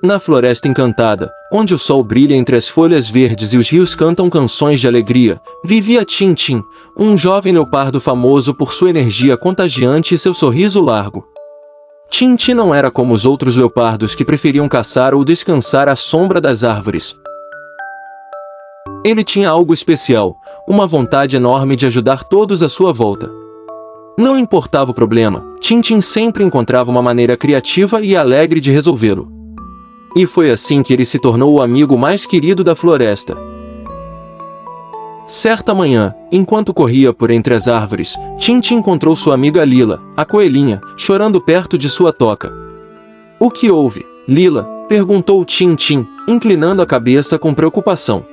Na Floresta Encantada, onde o sol brilha entre as folhas verdes e os rios cantam canções de alegria, vivia Tintin, um jovem leopardo famoso por sua energia contagiante e seu sorriso largo. Tintin não era como os outros leopardos que preferiam caçar ou descansar à sombra das árvores. Ele tinha algo especial, uma vontade enorme de ajudar todos à sua volta. Não importava o problema, Tintin sempre encontrava uma maneira criativa e alegre de resolvê-lo. E foi assim que ele se tornou o amigo mais querido da floresta. Certa manhã, enquanto corria por entre as árvores, Tintin encontrou sua amiga Lila, a coelhinha, chorando perto de sua toca. "O que houve, Lila?" perguntou Tintin, inclinando a cabeça com preocupação.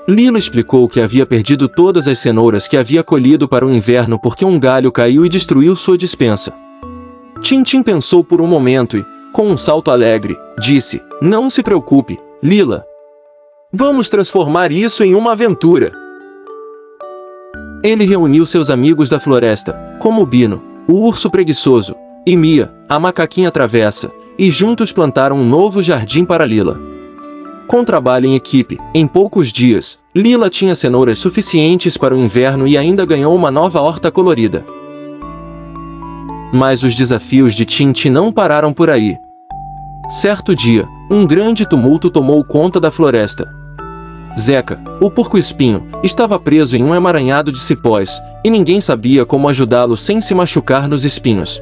Lila explicou que havia perdido todas as cenouras que havia colhido para o inverno porque um galho caiu e destruiu sua despensa. Tintin pensou por um momento e, com um salto alegre, disse: "Não se preocupe, Lila. Vamos transformar isso em uma aventura." Ele reuniu seus amigos da floresta, como Bino, o urso preguiçoso, e Mia, a macaquinha travessa, e juntos plantaram um novo jardim para Lila. Com trabalho em equipe, em poucos dias, Lila tinha cenouras suficientes para o inverno e ainda ganhou uma nova horta colorida. Mas os desafios de Tintin não pararam por aí. Certo dia, um grande tumulto tomou conta da floresta. Zeca, o porco-espinho, estava preso em um emaranhado de cipós, e ninguém sabia como ajudá-lo sem se machucar nos espinhos.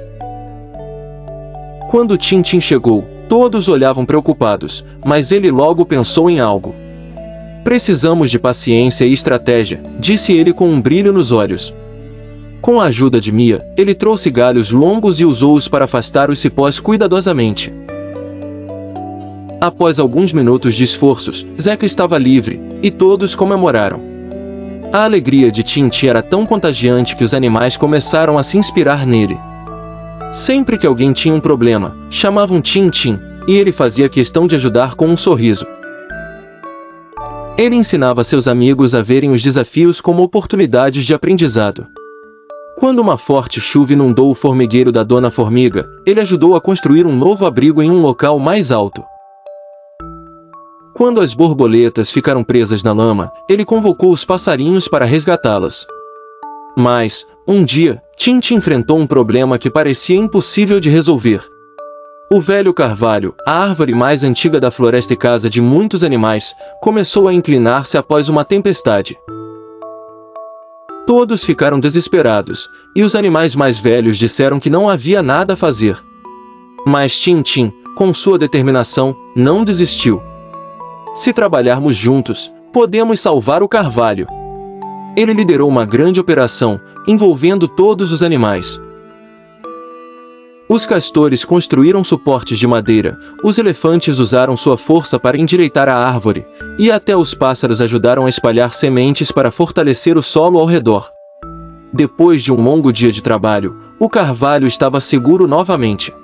Quando Tintin chegou, todos olhavam preocupados, mas ele logo pensou em algo. "Precisamos de paciência e estratégia", disse ele com um brilho nos olhos. Com a ajuda de Mia, ele trouxe galhos longos e usou-os para afastar os cipós cuidadosamente. Após alguns minutos de esforços, Zeca estava livre, e todos comemoraram. A alegria de Tintin era tão contagiante que os animais começaram a se inspirar nele. Sempre que alguém tinha um problema, chamavam Tintin, e ele fazia questão de ajudar com um sorriso. Ele ensinava seus amigos a verem os desafios como oportunidades de aprendizado. Quando uma forte chuva inundou o formigueiro da Dona Formiga, ele ajudou a construir um novo abrigo em um local mais alto. Quando as borboletas ficaram presas na lama, ele convocou os passarinhos para resgatá-las. Mas, um dia, Tintin enfrentou um problema que parecia impossível de resolver. O velho carvalho, a árvore mais antiga da floresta e casa de muitos animais, começou a inclinar-se após uma tempestade. Todos ficaram desesperados, e os animais mais velhos disseram que não havia nada a fazer. Mas Tintin, com sua determinação, não desistiu. "Se trabalharmos juntos, podemos salvar o carvalho." Ele liderou uma grande operação, envolvendo todos os animais. Os castores construíram suportes de madeira, os elefantes usaram sua força para endireitar a árvore, e até os pássaros ajudaram a espalhar sementes para fortalecer o solo ao redor. Depois de um longo dia de trabalho, o carvalho estava seguro novamente.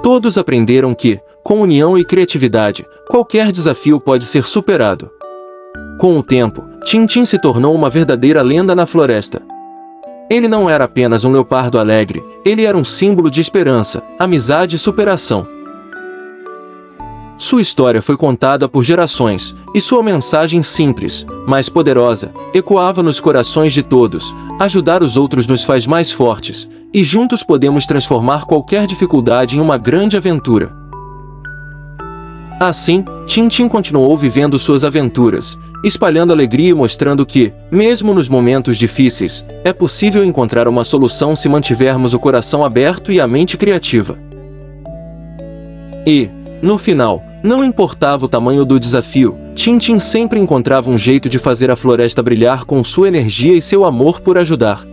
Todos aprenderam que, com união e criatividade, qualquer desafio pode ser superado. Com o tempo, Tintin se tornou uma verdadeira lenda na floresta. Ele não era apenas um leopardo alegre, ele era um símbolo de esperança, amizade e superação. Sua história foi contada por gerações, e sua mensagem simples, mas poderosa, ecoava nos corações de todos. Ajudar os outros nos faz mais fortes, e juntos podemos transformar qualquer dificuldade em uma grande aventura. Assim, Tintin continuou vivendo suas aventuras, espalhando alegria e mostrando que, mesmo nos momentos difíceis, é possível encontrar uma solução se mantivermos o coração aberto e a mente criativa. E, no final, não importava o tamanho do desafio, Tintin sempre encontrava um jeito de fazer a floresta brilhar com sua energia e seu amor por ajudar.